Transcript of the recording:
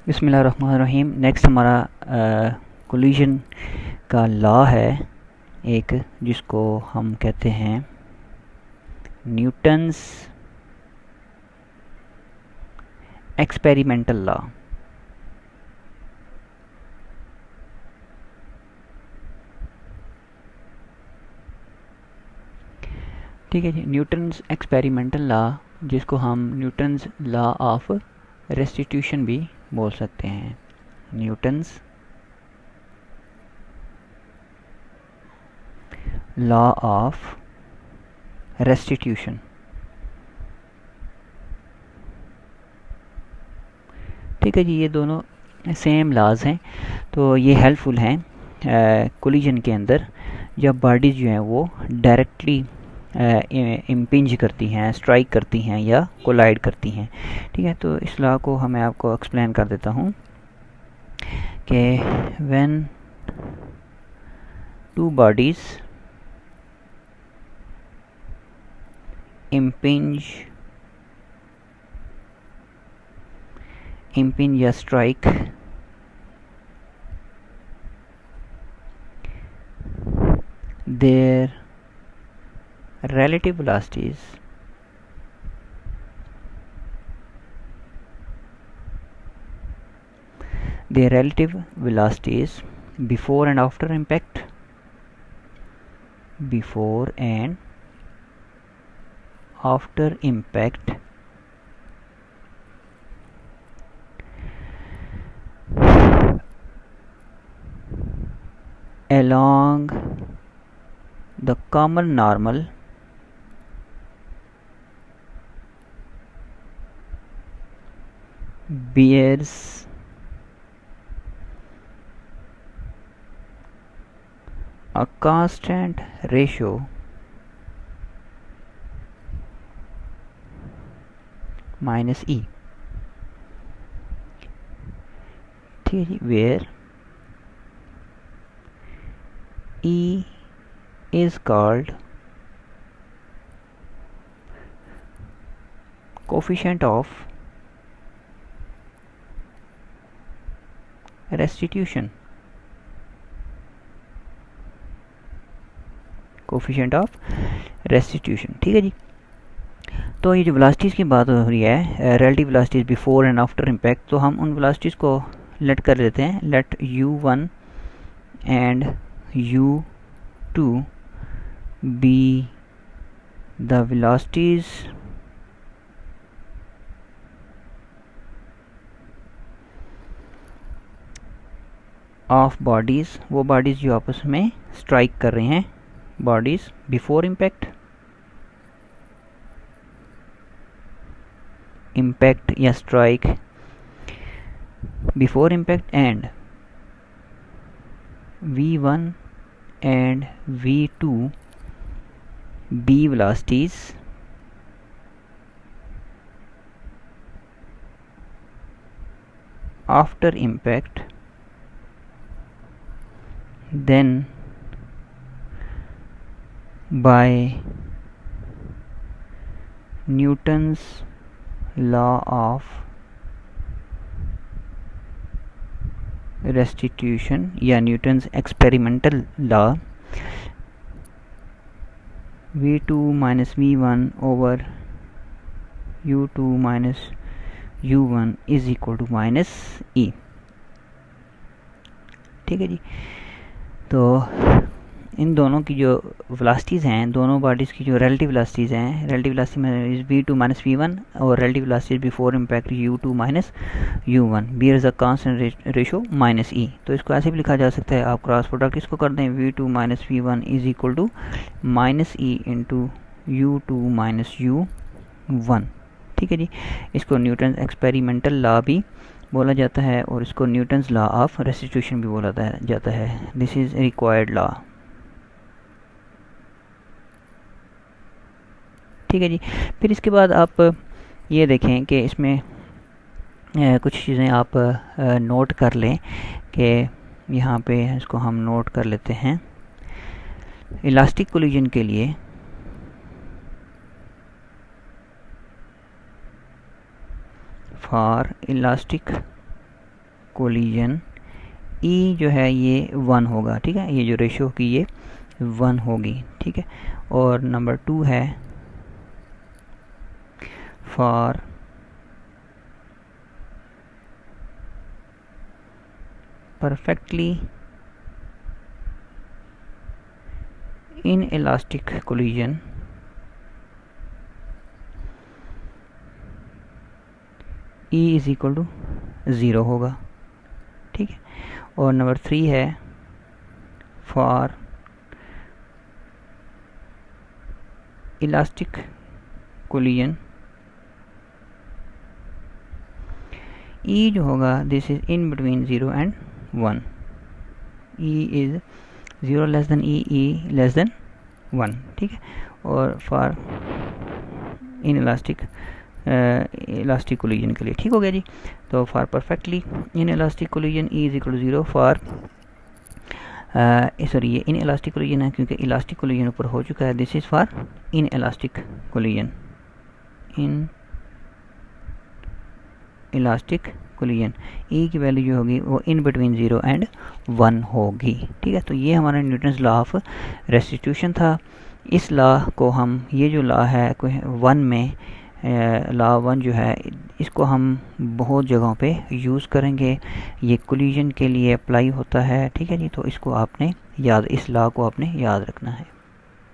बिस्मिल्लाहिर्रहमानिर्रहीम। नेक्स्ट हमारा कोलिजन का लॉ है एक, जिसको हम कहते हैं न्यूटन्स एक्सपेरिमेंटल लॉ। ठीक है जी, न्यूटन्स एक्सपेरिमेंटल लॉ, जिसको हम न्यूटन्स लॉ ऑफ रेस्टिट्यूशन भी बोल सकते हैं। Newton's law of restitution. ठीक है जी, ये दोनों सेम लॉज हैं, तो ये हेल्पफुल हैं कोलिजन के अंदर, जब बॉडीज़ जो हैं वो डायरेक्टली इम्पिंज करती हैं, स्ट्राइक करती हैं या कोलाइड करती हैं। ठीक है, तो इस लॉ को मैं आपको एक्सप्लेन कर देता हूँ कि व्हेन टू बॉडीज़ impinge या strike their relative velocities before and after impact, along the common normal bears a constant ratio minus e। ठीक है, where e is called coefficient of restitution। ठीक है जी, तो ये जो वेलोसिटीज़ की बात हो रही है, relative velocities before and after impact, तो हम उन वेलोसिटीज़ को लेट कर देते हैं, let u1 and u2 be the velocities of bodies, वो बॉडीज़ जो आपस में स्ट्राइक कर रहे हैं, बॉडीज़ बिफोर इम्पैक्ट या strike before impact, and v1 and v2 b velocities after impact, then by Newton's law of restitution या Newton's experimental law, v2 minus v1 over u2 minus u1 is equal to minus e. ठीक है जी, तो इन दोनों की जो velocities हैं, दोनों bodies की जो रिलेटिव वेलोसिटीज़ हैं, रिलेटिव वेलोसिटी में v2 माइनस v1 और relative velocity before impact u2 minus u1 bears a constant ratio minus e. तो इसको ऐसे भी लिखा जा सकता है, आप क्रॉस प्रोडक्ट इसको कर दें, v2 minus v1 is equal to minus E into u2 minus u1। ठीक है जी, इसको न्यूटन एक्सपेरिमेंटल लॉ भी बोला जाता है और इसको न्यूटन्स लॉ ऑफ रेस्टिट्यूशन भी बोला जाता है। This is required law. ठीक है जी, फिर इसके बाद आप ये देखें कि इसमें कुछ चीज़ें आप नोट कर लें कि यहाँ पे इसको हम नोट कर लेते हैं। इलास्टिक कोलिजन के लिए for elastic कोलिजन ई जो है ये 1 होगा, ठीक है, ये जो रेशो की ये 1 होगी, ठीक है। और नंबर 2 है for perfectly inelastic collision E is equal to 0 होगा, ठीक है। और नंबर 3 है फॉर इलास्टिक कोलिजन E जो होगा this is in between 0 and 1, E is 0 less than E less than 1, ठीक है। और फॉर इन इलास्टिक कोलिजन के लिए, ठीक हो गया जी। तो for perfectly inelastic collision E is equal to 0 for sorry ये इन इलास्टिक कोलिजन है क्योंकि इलास्टिक कोलिजन ऊपर हो चुका है, this is for in elastic collision, in elastic collision E की वैल्यू जो होगी वो इन बिटवीन 0 एंड 1 होगी, ठीक है। तो ये हमारा न्यूटन्स लॉ ऑफ रेस्टिट्यूशन था। इस लॉ को हम, ये जो लॉ है 1 में, लॉ 1 जो है इसको हम बहुत जगहों पे यूज़ करेंगे, ये कोलिजन के लिए अप्लाई होता है, ठीक है जी। तो इसको आपने याद, इस लॉ को आपने याद रखना है।